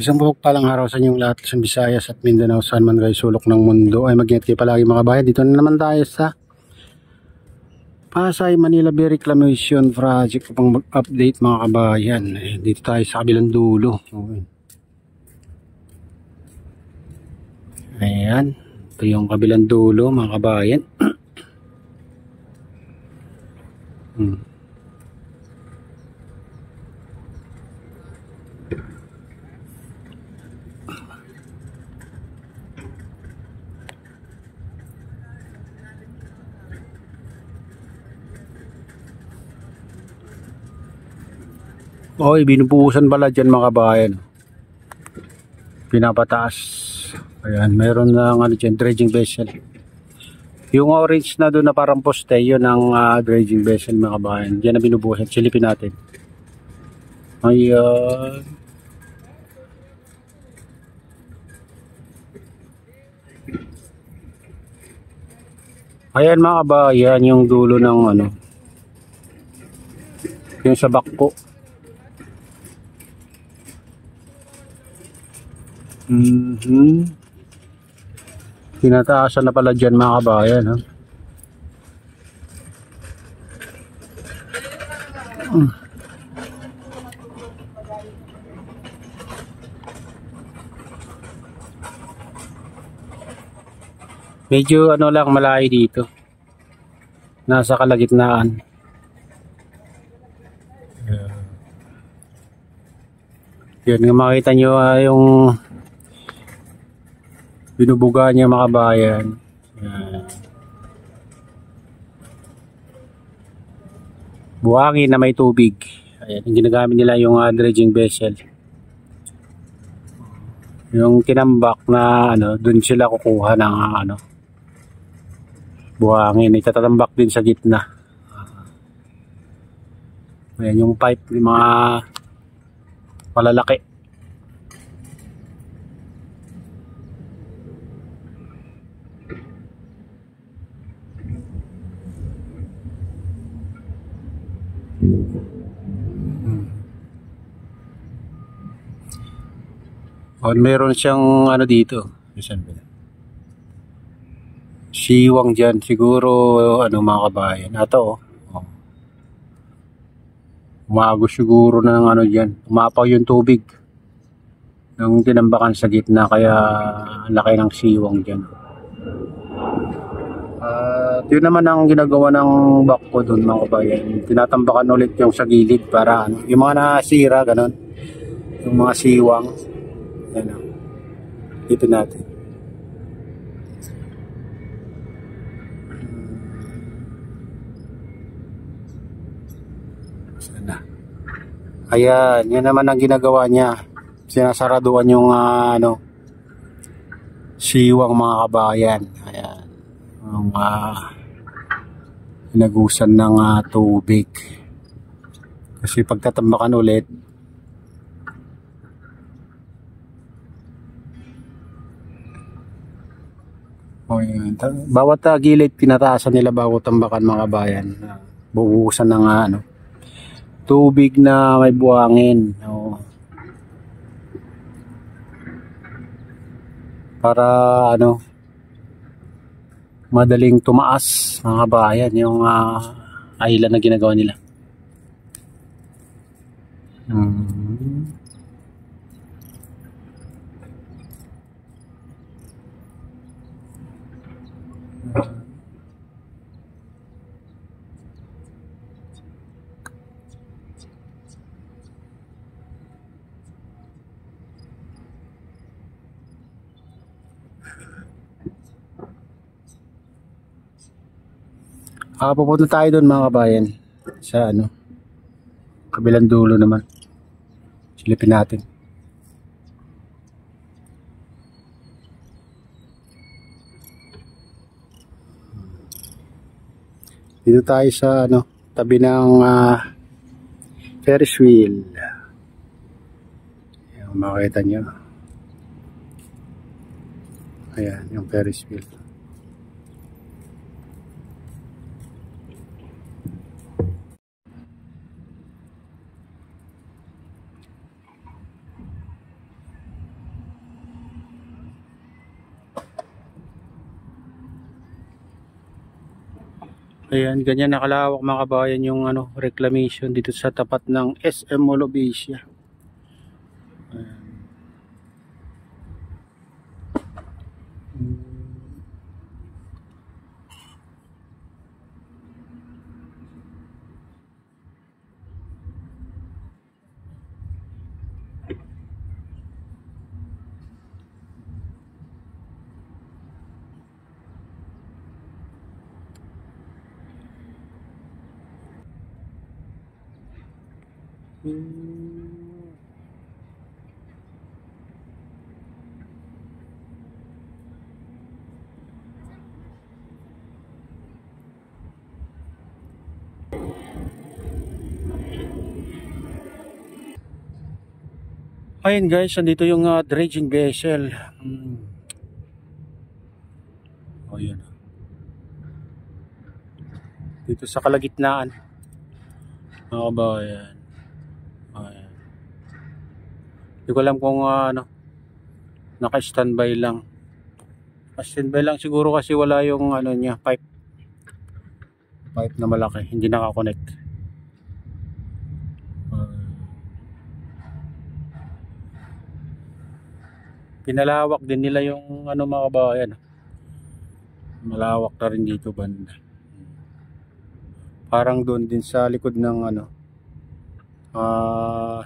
Isang palang araw sa inyong lahat sa Visayas at Mindanao, saan man kayo sulok ng mundo ay mag-ingat kayo palagi mga bayan. Dito na naman tayo sa Pasay Manila Bay Reclamation Project upang mag-update mga kabayan. Dito tayo sa kabilang dulo. Ayan, ito yung kabilang dulo mga kabayan. Oy, binubuhusan pala dyan mga kabayan. Pinapataas. Ayan, meron na ano dyan, dredging vessel. Yung orange na doon na parang poste, yun ang dredging vessel mga kabayan. Diyan na binubuhusan. Silipin natin. Ayan. Ayan mga kabayan, yung dulo ng ano. Yung sa bakko. Tinataasan na pala dyan mga kabayan, ha? Medyo ano lang malayo dito. Nasa kalagitnaan. Yan nga makita nyo yung binubuga niya mga kabayan. Buhangin na may tubig. Ayan, yung ginagamit nila yung dredging vessel. Yung tinambak na ano, dun sila kukuha ng ano, buhangin. Itatambak din sa gitna. Ayan yung pipe ng mga malalaki. O, meron siyang ano dito. Siwang dyan. Siguro ano mga kabayan. Ato oh. Umagos siguro ng ano dyan. Umapaw yung tubig. Nung tinambakan sa gitna. Kaya laki ng siwang dyan. Yun naman ang ginagawa ng bakko dun mga kabayan. Tinatambakan ulit yung sa gilid para ano, yung mga nasira ganon. Yung mga siwang. Yan o. Dito natin. Sana. Ayan. Yan naman ang ginagawa niya. Sinasaraduan yung ano, siwang mga kabayan. Ayan. Yung hinagusan ng tubig. Kasi pagtatambakan ulit, bawat gilid pinataasan nila bago tambakan mga kabayan. Bubuhusan ng ano, tubig na may buhangin. Para ano, madaling tumaas mga kabayan yung island na ginagawa nila. Pupunta tayo doon mga kabayan sa ano, kabilang dulo naman. Silipin natin. Dito tayo sa ano, tabi ng Ferris wheel. Ayan, makikita nyo. Ayan, yung Ferris wheel. Ayan, ganyan nakalawak mga kabayan yung ano, reclamation dito sa tapat ng SM Mall of Asia. Ayan. Ayan guys, nandito yung dredging vessel. Oh, yun. Dito sa kalagitnaan. Mga kabayan. Ayan. Hindi ko alam kung ano, naka-standby lang. Naka-standby lang siguro kasi wala yung ano niya, pipe na malaki, hindi naka-connect. Pinalawak din nila yung ano mga kabayan. Malawak na rin dito banda. Parang doon din sa likod ng ano,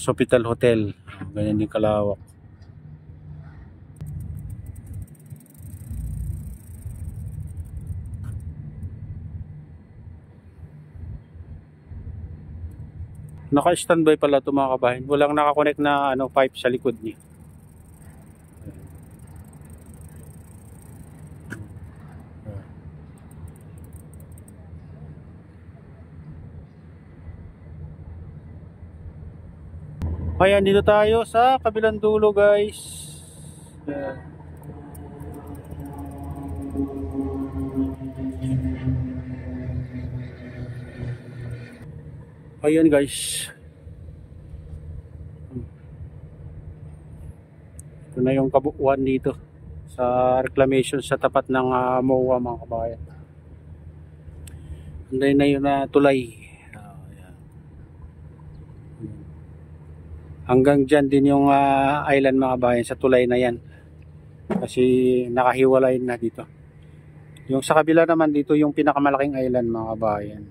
Sofitel Hotel. Ganyan din kalawak. Naka-standby pala ito mga kabayan. Walang nakakonect na ano, pipe sa likod niya. Ayan, dito tayo sa kabilang dulo guys. Ayan guys. Ito na yung kabuuan dito sa reclamation sa tapat ng MOA mga kabayan. Anday na yun na tulay. Hanggang dyan din yung island mga kabayan, sa tulay na yan. Kasi nakahiwalay na dito. Yung sa kabila naman dito yung pinakamalaking island mga kabayan.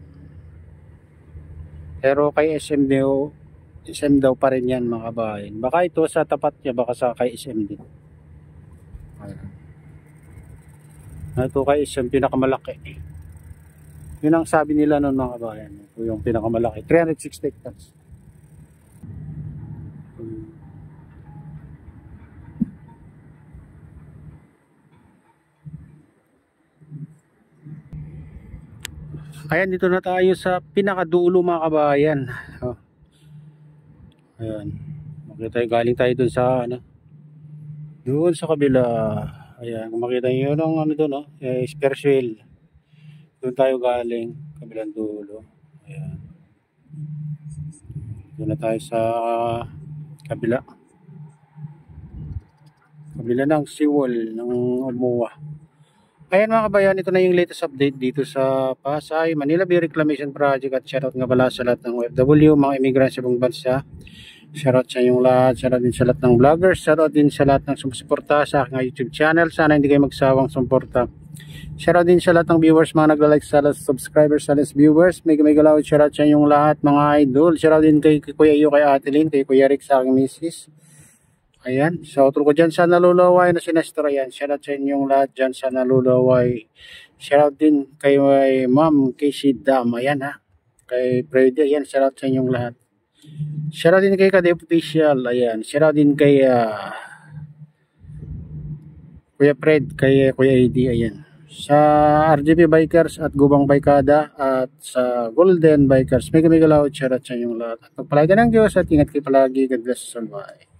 Pero kay SM daw pa rin yan mga kabayan. Baka ito sa tapat niya, baka sa kay SM din. Ito kay SM pinakamalaki. Yun ang sabi nila noon mga kabayan. Ito yung pinakamalaki, 360 hectares. Ayan, dito na tayo sa pinakadulo mga kabayan. Oh. Ayan. Makita tayo, galing tayo dun sa ano, doon sa kabila. Ayan, kung makita nyo yung ano doon, no? Spare wheel. Doon tayo galing, kabilang dulo. Ayan. Doon na tayo sa kabila. Kabila ng seawall ng MOA. Ayan mga kabayan, ito na yung latest update dito sa Pasay, Manila Bay Reclamation Project. At shoutout nga pala sa lahat ng OFW, mga immigrants sa ibang bansa. Shoutout sa inyong lahat, shoutout din sa lahat ng vloggers, shoutout din sa lahat ng sumusuporta sa aking YouTube channel. Sana hindi kayo magsawang sumuporta. Shoutout din sa lahat ng viewers, mga nagla-like, sa lahat subscribers, sa lahat viewers. May galawad, shoutout sa inyong lahat mga idol. Shoutout din kay Kuya Iyo, kay Ate Lynn, kay Kuya Rick, sa aking misis. Ayan, shoutout ko dyan sa nalulaway na si Nestor. Ayan, shoutout sa inyong lahat dyan sa nalulaway. Shoutout din kay Ma'am Casey Dam. Ayan ha, kay Freddy. Ayan, shoutout sa inyong lahat. Shoutout din kay Kadep Official. Ayan, shoutout din kay Kuya Fred, kay Kuya AD. Ayan, sa RGP Bikers at Gubang Baykada at sa Golden Bikers. Mega lawad, shoutout sa inyong lahat. At pagpalaga ng Diyos at ingat kayo palagi. God bless us all. Bye.